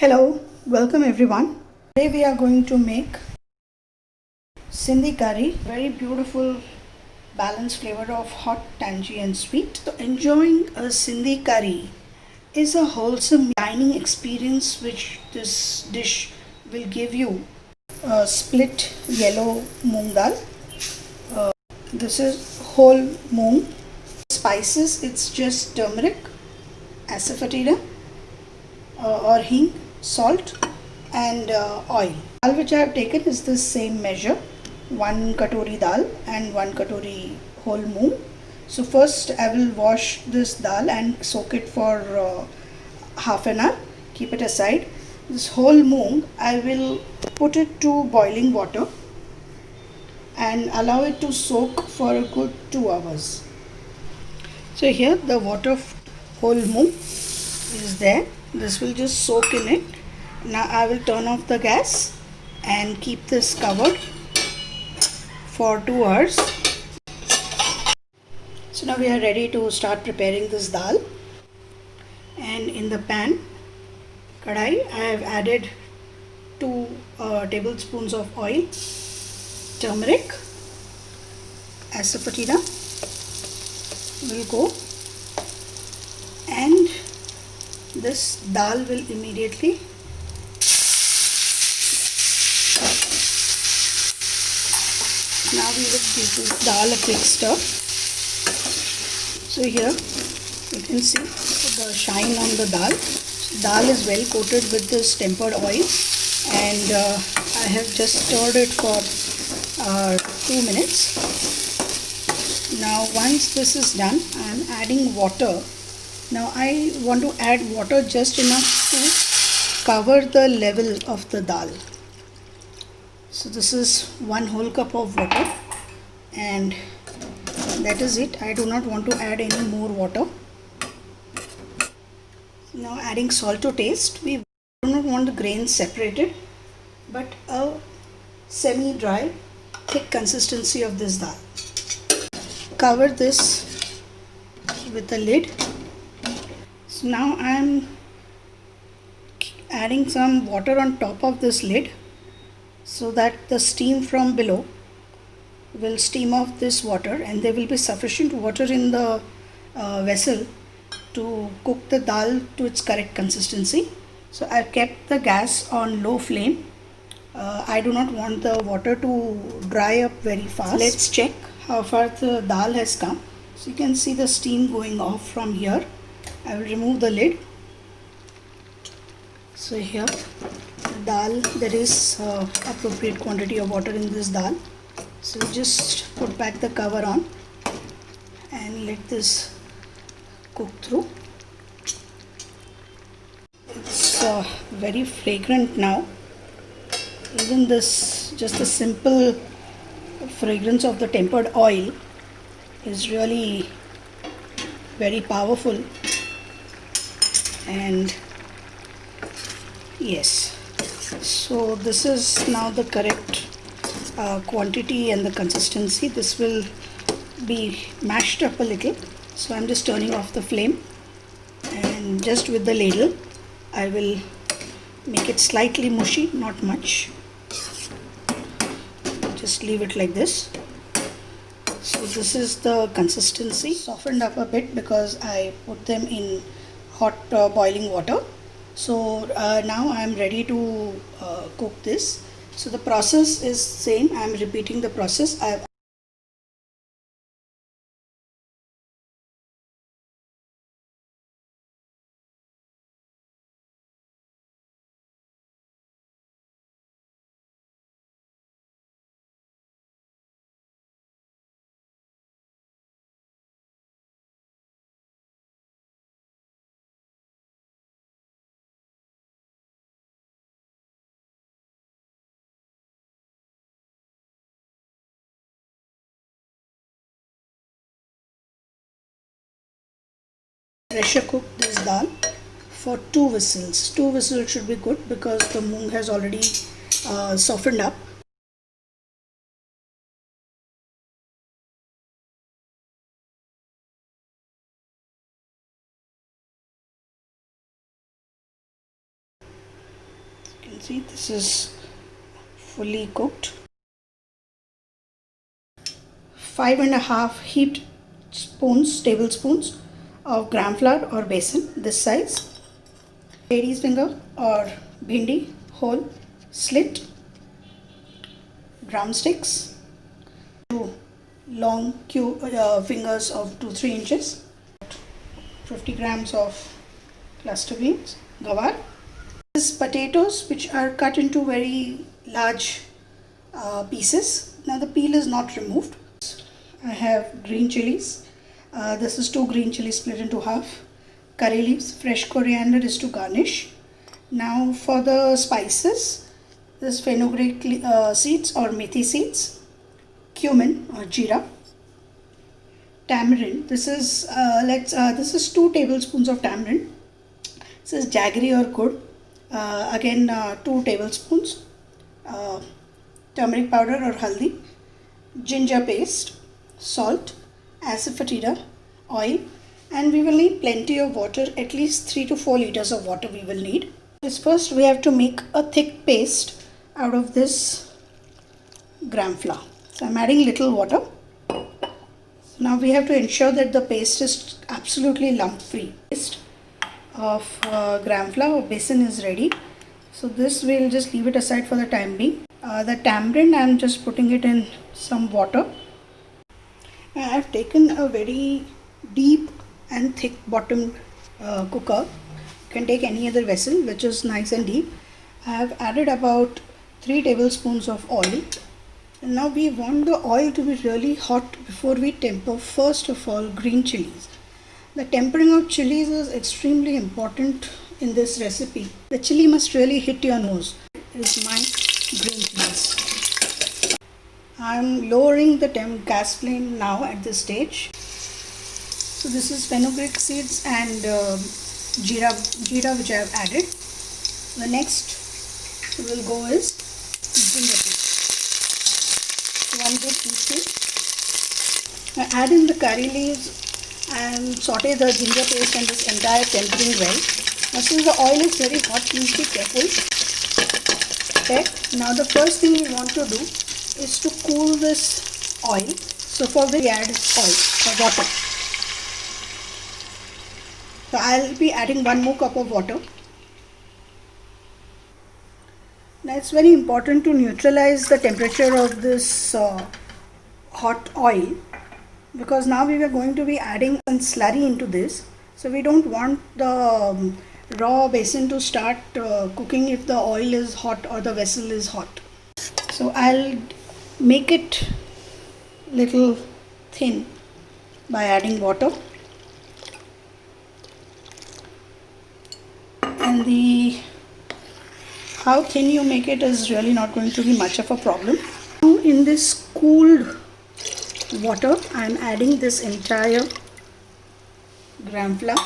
Hello, welcome everyone. Today we are going to make Sindhi curry, very beautiful balanced flavor of hot, tangy and sweet. So enjoying a Sindhi curry is a wholesome dining experience which this dish will give you. Split yellow moong dal. This is whole moong. Spices, it's just turmeric, asafoetida, or hing, salt and oil. Dal which I have taken is the same measure, 1 katori dal and 1 katori whole moong. So first I will wash this dal and soak it for half an hour, keep it aside. This whole moong I will put it to boiling water and allow it to soak for a good 2 hours. So here the water whole moong is there. This will just soak in it. Now I will turn off the gas and keep this covered for 2 hours. So now we are ready to start preparing this dal. And in the pan, kadai, I have added 2 tablespoons of oil, turmeric, asafoetida will go, and this dal will immediately now we will give this dal a quick stir. So here you can see the shine on the dal. Dal is well coated with this tempered oil, and I have just stirred it for 2 minutes. Now once this is done, I am adding water. Now I want to add water just enough to cover the level of the dal. So this is 1 whole cup of water, and that is it. I do not want to add any more water. Now adding salt to taste. We do not want the grains separated, but a semi-dry, thick consistency of this dal. Cover this with a lid. So now I am adding some water on top of this lid so that the steam from below will steam off this water, and there will be sufficient water in the vessel to cook the dal to its correct consistency. So I have kept the gas on low flame. I do not want the water to dry up very fast. Let's check how far the dal has come. So you can see the steam going off from here. I will remove the lid. So here the dal, there is appropriate quantity of water in this dal. So just put back the cover on and let this cook through. It's very fragrant now. Even this, just the simple fragrance of the tempered oil is really very powerful. And yes, so this is now the correct quantity and the consistency. This will be mashed up a little, so I'm just turning off the flame, and just with the ladle I will make it slightly mushy, not much. Just leave it like this. So this is the consistency, softened up a bit because I put them in hot boiling water. So now I am ready to cook this. So the process is same. I am repeating the process. Pressure cook this dal for 2 whistles. 2 whistles should be good because the moong has already softened up. can see this is fully cooked. 5.5 heaped tablespoons of gram flour or besan, this size. Lady's finger or bhindi, whole, slit. Drumsticks, 2 long fingers of 2-3 inches. 50 grams of cluster beans, gawar. These potatoes which are cut into very large pieces. Now the peel is not removed. I have green chilies. This is 2 green chilies split into half. Curry leaves, fresh coriander is to garnish. Now for the spices, this fenugreek seeds or methi seeds, cumin or jeera, tamarind. This is 2 tablespoons of tamarind. This is jaggery or gur. Again 2 tablespoons. Turmeric powder or haldi, ginger paste, salt, asafoetida, oil, and we will need plenty of water, at least 3 to 4 liters of water we will need. First we have to make a thick paste out of this gram flour. So I am adding little water. So now we have to ensure that the paste is absolutely lump free. Paste of gram flour or besan is ready. So this we will just leave it aside for the time being. The tamarind, I am just putting it in some water. I have taken a very deep and thick bottomed cooker. You can take any other vessel which is nice and deep. I have added about 3 tablespoons of oil. And now we want the oil to be really hot before we temper first of all green chilies. The tempering of chilies is extremely important in this recipe. The chili must really hit your nose. Is my green chilies. I am lowering the gas flame now at this stage. So this is fenugreek seeds and jeera which I have added. The next will go is ginger paste, 1 big teaspoon. I add in the curry leaves and saute the ginger paste and this entire tempering well. Now since the oil is very hot, please be careful. Okay. Now the first thing we want to do is to cool this oil. So for which we add oil or water. So I'll be adding 1 more cup of water. Now it's very important to neutralize the temperature of this hot oil, because now we are going to be adding some slurry into this. So we don't want the raw besan to start cooking if the oil is hot or the vessel is hot. So I'll make it little thin by adding water, and how thin you make it is really not going to be much of a problem. Now in this cooled water I am adding this entire gram flour.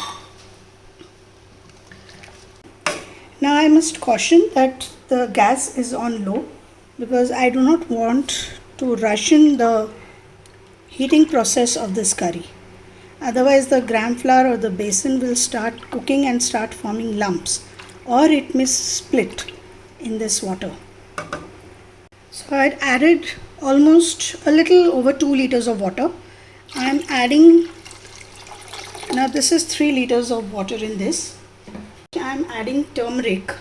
Now I must caution that the gas is on low, because I do not want to rush in the heating process of this curry. Otherwise the gram flour or the besan will start cooking and start forming lumps, or it may split in this water. So I had added almost a little over 2 liters of water. I am adding, now this is 3 liters of water in this. I am adding turmeric,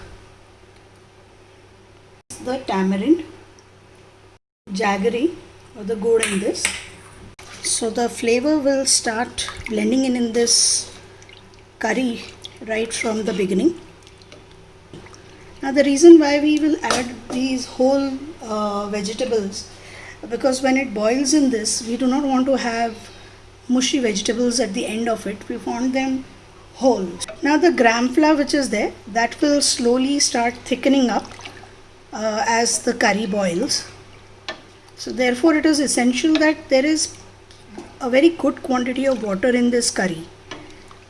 the tamarind, jaggery or the gur in this. So the flavor will start blending in this curry right from the beginning. Now the reason why we will add these whole vegetables, because when it boils in this, we do not want to have mushy vegetables at the end of it. We want them whole. Now the gram flour which is there, that will slowly start thickening up as the curry boils. So therefore it is essential that there is a very good quantity of water in this curry,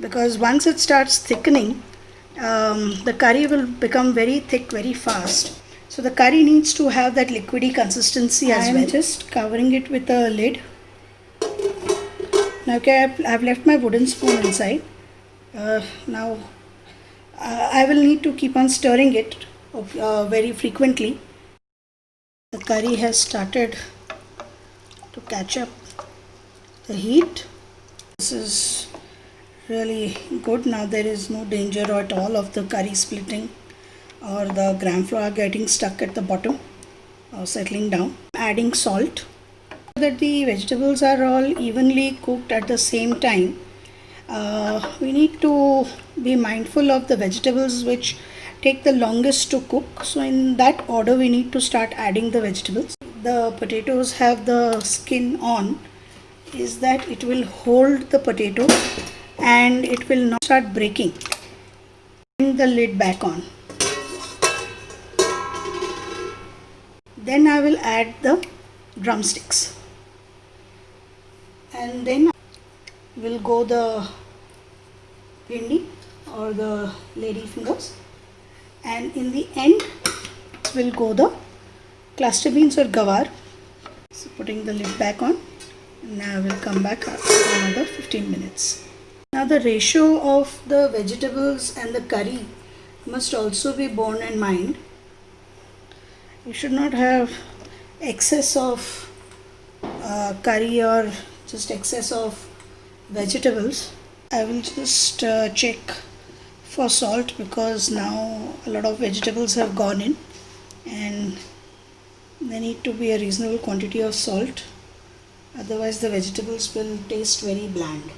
because once it starts thickening, the curry will become very thick very fast. So the curry needs to have that liquidy consistency as well. I am just covering it with a lid. Now okay, I have left my wooden spoon inside. Now I will need to keep on stirring it very frequently. The curry has started to catch up the heat. This is really good. Now there is no danger at all of the curry splitting or the gram flour getting stuck at the bottom or settling down. Adding salt so that the vegetables are all evenly cooked at the same time. We need to be mindful of the vegetables which take the longest to cook. So in that order we need to start adding the vegetables. The potatoes have the skin on, is that it will hold the potato and it will not start breaking. Bring the lid back on. Then I will add the drumsticks. And then will go the bhindi or the lady fingers, and in the end will go the cluster beans or gawar. So putting the lid back on. Now I will come back after another 15 minutes. Now the ratio of the vegetables and the curry must also be borne in mind. You should not have excess of curry or just excess of vegetables. I will just check for salt because now a lot of vegetables have gone in and there need to be a reasonable quantity of salt, otherwise the vegetables will taste very bland.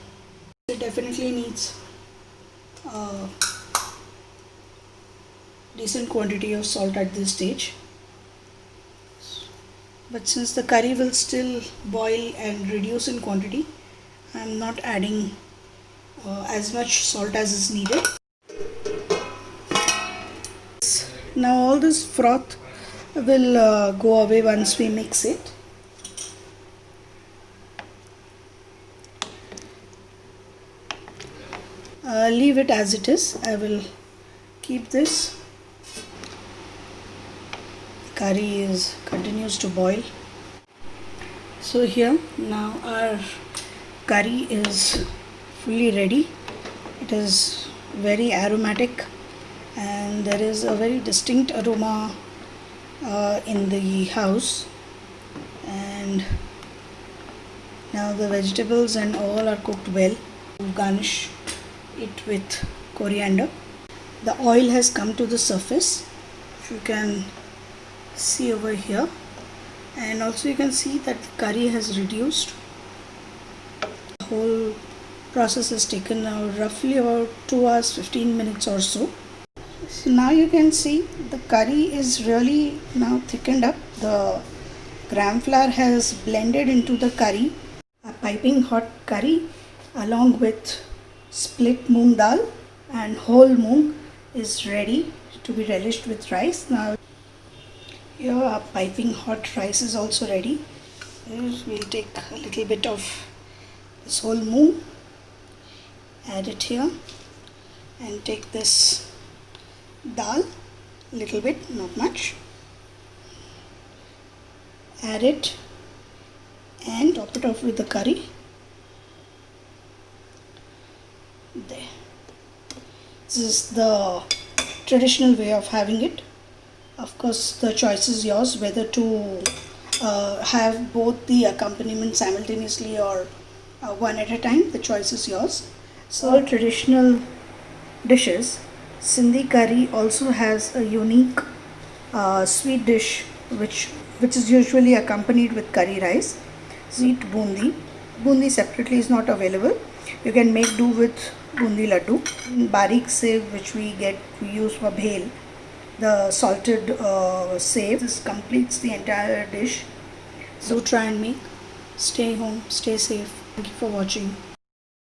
It definitely needs a decent quantity of salt at this stage. But since the curry will still boil and reduce in quantity, I am not adding as much salt as is needed. Now all this froth will go away once we mix it. Leave it as it is. I will keep this. Curry continues to boil. So here now our curry is fully ready. It is very aromatic and there is a very distinct aroma in the house, and now the vegetables and all are cooked well. Garnish it with coriander. The oil has come to the surface, if you can see over here, and also you can see that the curry has reduced. The whole process has taken roughly about 2 hours 15 minutes or so. So now you can see the curry is really now thickened up. The gram flour has blended into the curry. A piping hot curry along with split moong dal and whole moong is ready to be relished with rice. Now here our piping hot rice is also ready. We'll take a little bit of this whole moong, add it here, and take this dal, little bit, not much, add it and top it off with the curry. There. This is the traditional way of having it. Of course, the choice is yours whether to have both the accompaniments simultaneously or one at a time. The choice is yours. So, all traditional dishes, Sindhi curry also has a unique sweet dish which is usually accompanied with curry rice. Sweet bundi. Bundi separately is not available. You can make do with bundi laddu. Barik sev, which we use for bhel, the salted sev. This completes the entire dish. So try and make. Stay home, stay safe. Thank you for watching.